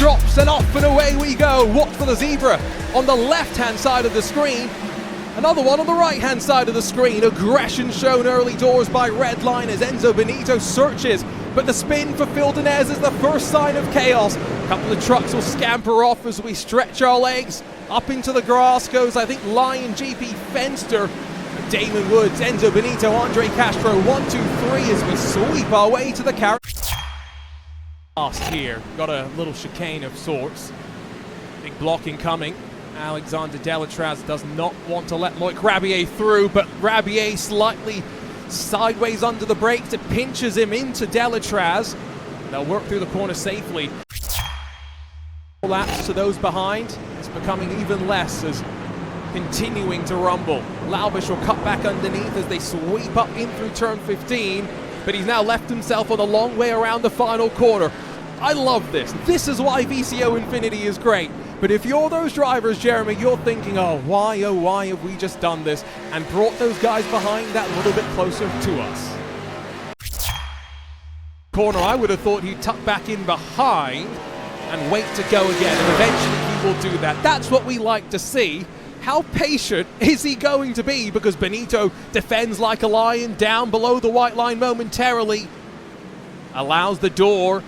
drops and off and away we go. Watch for the zebra on the left-hand side of the screen. Another one on the right-hand side of the screen. Aggression shown early doors by Redline as Enzo Benito searches. But the spin for Phil Denez is the first sign of chaos. A couple of trucks will scamper off as we stretch our legs. Up into the grass goes, I think, Lion GP Fenster. Damon Woods, Enzo Benito, Andre Castro, 1, 2, 3 as we sweep our way to the carry. Last here, got a little chicane of sorts. Big blocking coming. Alexander Delatraz does not want to let Loic Rabier through, but Rabier slightly sideways under the brakes. It pinches him into Delatraz. They'll work through the corner safely. Laps to those behind. It's becoming even less as continuing to rumble. Laubish will cut back underneath as they sweep up in through turn 15, but he's now left himself on a long way around the final corner. I love this. This is why VCO Infinity is great. But if you're those drivers, Jeremy, you're thinking, oh why have we just done this and brought those guys behind that little bit closer to us? Corner, I would have thought he'd tuck back in behind and wait to go again, and eventually he will do that. That's what we like to see. How patient is he going to be? Because Benito defends like a lion down below the white line momentarily. Allows the door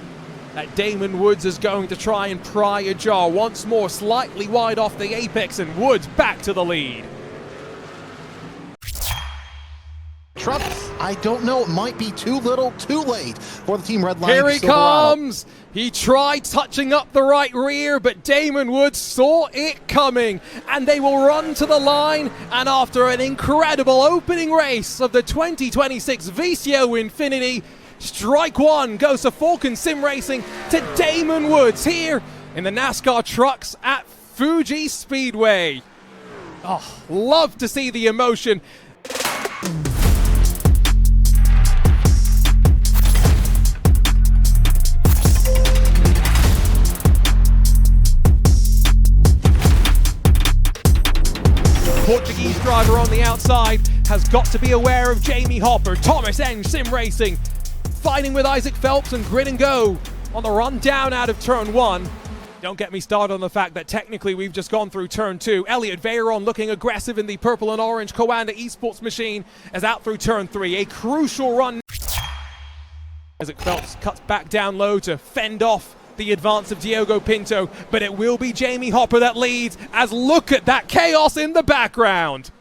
that Damon Woods is going to try and pry ajar. Once more, slightly wide off the apex, and Woods back to the lead. Trucks, I don't know, it might be too little, too late for the team Redline. Here he comes! He tried touching up the right rear, but Damon Woods saw it coming, and they will run to the line, and after an incredible opening race of the 2026 VCO Infinity, strike one goes to Falcon Sim Racing to Damon Woods here in the NASCAR trucks at Fuji Speedway. Oh, love to see the emotion. Portuguese driver on the outside has got to be aware of Jamie Hopper. Thomas Eng Sim Racing fighting with Isaac Phelps and Grid and Go on the run down out of turn 1. Don't get me started on the fact that technically we've just gone through turn 2. Elliot Veyron looking aggressive in the purple and orange Coanda Esports machine as out through turn 3. A crucial run. Isaac Phelps cuts back down low to fend off the advance of Diogo Pinto, but it will be Jamie Hopper that leads, as look at that chaos in the background.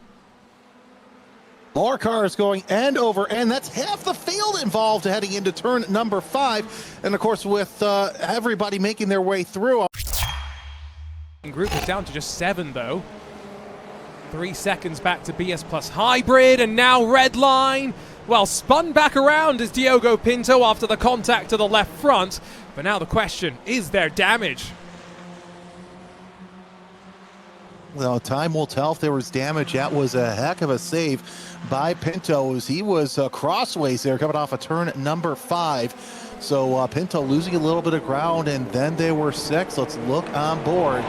More cars going end over end. That's half the field involved heading into turn number 5. And of course, with everybody making their way through. Group is down to just 7 though. 3 seconds back to BS Plus Hybrid, and now Redline. Well, spun back around is Diogo Pinto after the contact to the left front. But now the question, is there damage? Well, time will tell if there was damage. That was a heck of a save by Pinto as he was crossways there coming off of turn number 5. So Pinto losing a little bit of ground, and then they were 6. Let's look on board.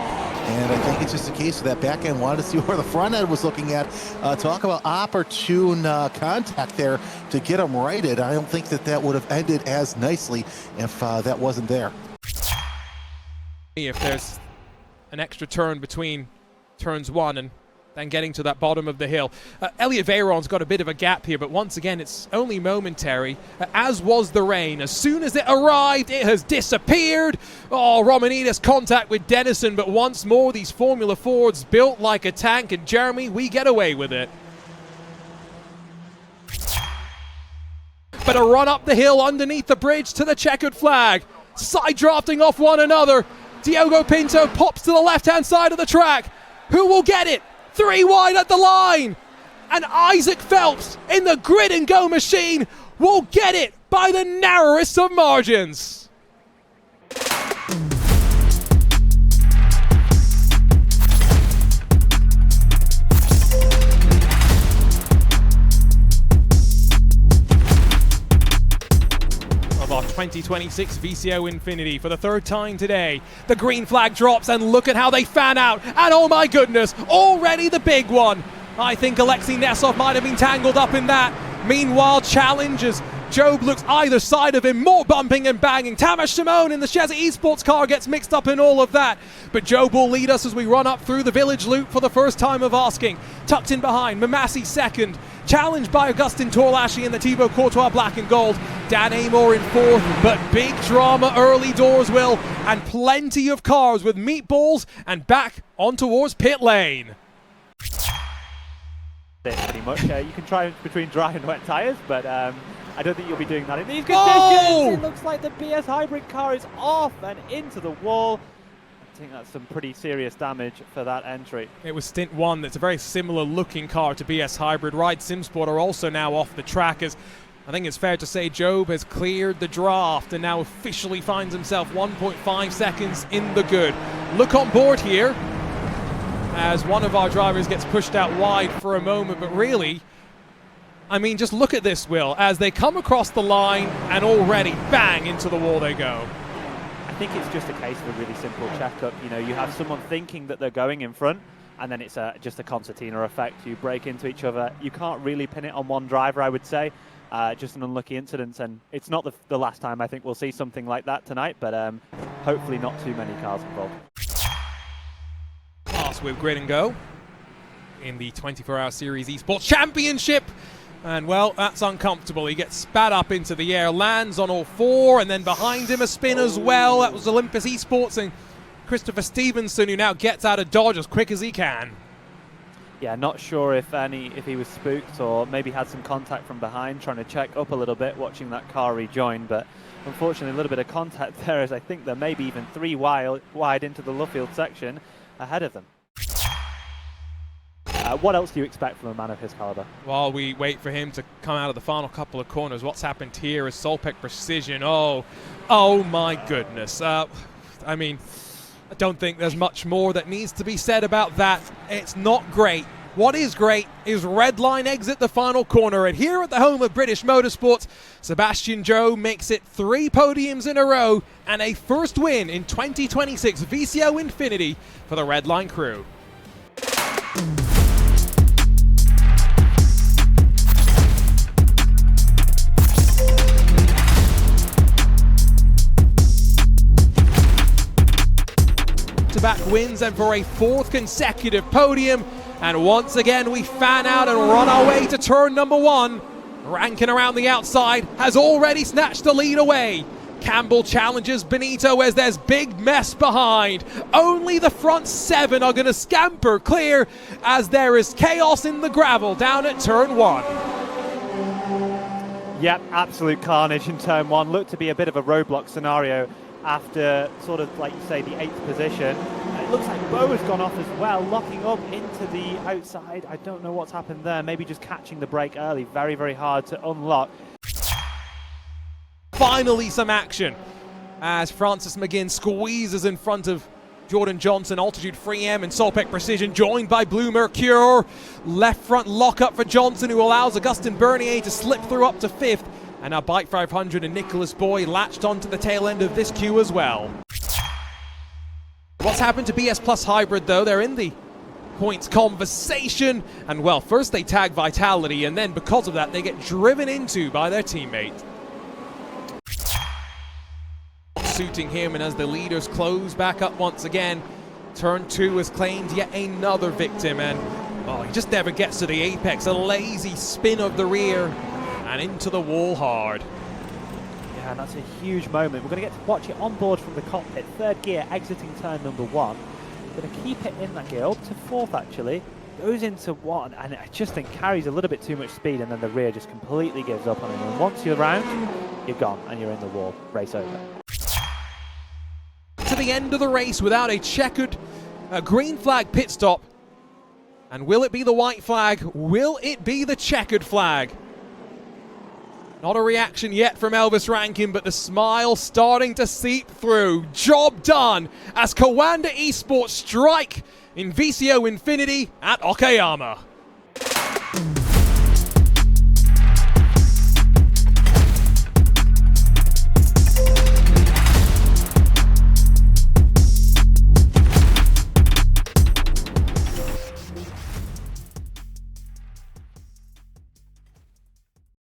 And I think it's just a case of that back end wanted to see where the front end was looking at. Talk about opportune contact there to get them righted. I don't think that would have ended as nicely if that wasn't there. If there's an extra turn between turns 1 and then getting to that bottom of the hill. Elliot Veyron's got a bit of a gap here, but once again, it's only momentary, as was the rain. As soon as it arrived, it has disappeared. Oh, Romanidis contact with Dennison, but once more, these Formula Fords built like a tank, and Jeremy, we get away with it. But a run up the hill underneath the bridge to the checkered flag. Side drafting off one another. Diogo Pinto pops to the left-hand side of the track. Who will get it? 3 wide at the line, and Isaac Phelps in the Grid and Go machine will get it by the narrowest of margins. Of our 2026 VCO Infinity for the 3rd time today. The green flag drops, and look at how they fan out. And oh my goodness, already the big one. I think Alexei Nesov might have been tangled up in that. Meanwhile, challenges. Job looks either side of him, more bumping and banging. Tamas Shimon in the Shazza Esports car gets mixed up in all of that. But Job will lead us as we run up through the village loop for the first time of asking. Tucked in behind, Mamasi second. Challenged by Augustin Torlashi in the Thibaut Courtois black and gold. Dan Amor in fourth, but big drama early doors, Will. And plenty of cars with meatballs and back on towards pit lane. Pretty much. You can try between dry and wet tyres, but I don't think you'll be doing that in these conditions. Oh! It looks like the BS hybrid car is off and into the wall. I think that's some pretty serious damage for that entry. It was stint one. That's a very similar looking car to BS hybrid. Ride SimSport are also now off the track, as I think it's fair to say Job has cleared the draft and now officially finds himself 1.5 seconds in the good. Look on board here as one of our drivers gets pushed out wide for a moment, but really, I mean, just look at this, Will, as they come across the line and already bang into the wall they go. I think it's just a case of a really simple checkup. You know, you have someone thinking that they're going in front, and then it's just a concertina effect. You break into each other. You can't really pin it on one driver, I would say. Just an unlucky incident, and it's not the last time I think we'll see something like that tonight, but hopefully not too many cars involved. Pass with Grid and Go in the 24-hour series Esports Championship. And, well, that's uncomfortable. He gets spat up into the air, lands on all four, and then behind him a spin as well. That was Olympus Esports and Christopher Stevenson, who now gets out of Dodge as quick as he can. Yeah, not sure if he was spooked or maybe had some contact from behind, trying to check up a little bit, watching that car rejoin. But unfortunately, a little bit of contact there, as I think there may be even three wide into the Luffield section ahead of them. What else do you expect from a man of his caliber? While we wait for him to come out of the final couple of corners, what's happened here is Solpec Precision. Oh my goodness. I mean, I don't think there's much more that needs to be said about that. It's not great. What is great is Redline exit the final corner, and here at the home of British Motorsports, Sebastian Joe makes it 3 podiums in a row and a first win in 2026 VCO Infinity for the Redline crew. Back wins and for a 4th consecutive podium, and once again we fan out and run our way to turn number 1. Rankin around the outside has already snatched the lead away. Campbell challenges Benito as there's big mess behind. Only the front 7 are going to scamper clear as there is chaos in the gravel down at turn 1. Yep, absolute carnage in turn 1. Looked to be a bit of a roadblock scenario after sort of, like you say, the 8th position. It looks like Bo has gone off as well, locking up into the outside. I don't know what's happened there. Maybe just catching the brake early. Very, very hard to unlock. Finally some action as Francis McGinn squeezes in front of Jordan Johnson. Altitude Free M and Solpec Precision joined by Blue Mercure. Left front lock-up for Johnson, who allows Augustin Bernier to slip through up to 5th. And now Bike 500 and Nicholas Boy latched onto the tail end of this queue as well. What's happened to BS Plus Hybrid, though? They're in the points conversation. And, well, first they tag Vitality, and then because of that, they get driven into by their teammate. Suiting him, and as the leaders close back up once again, turn 2 has claimed yet another victim, and he just never gets to the apex. A lazy spin of the rear and into the wall hard. Yeah, and that's a huge moment. We're going to get to watch it on board from the cockpit. 3rd gear exiting turn number 1. Going to keep it in that gear, up to 4th actually. Goes into 1, and I just think carries a little bit too much speed, and then the rear just completely gives up on him. And once you're around, you're gone, and you're in the wall. Race over. To the end of the race without a checkered green flag pit stop. And will it be the white flag? Will it be the checkered flag? Not a reaction yet from Elvis Rankin, but the smile starting to seep through. Job done as Kawanda Esports strike in VCO Infinity at Okayama.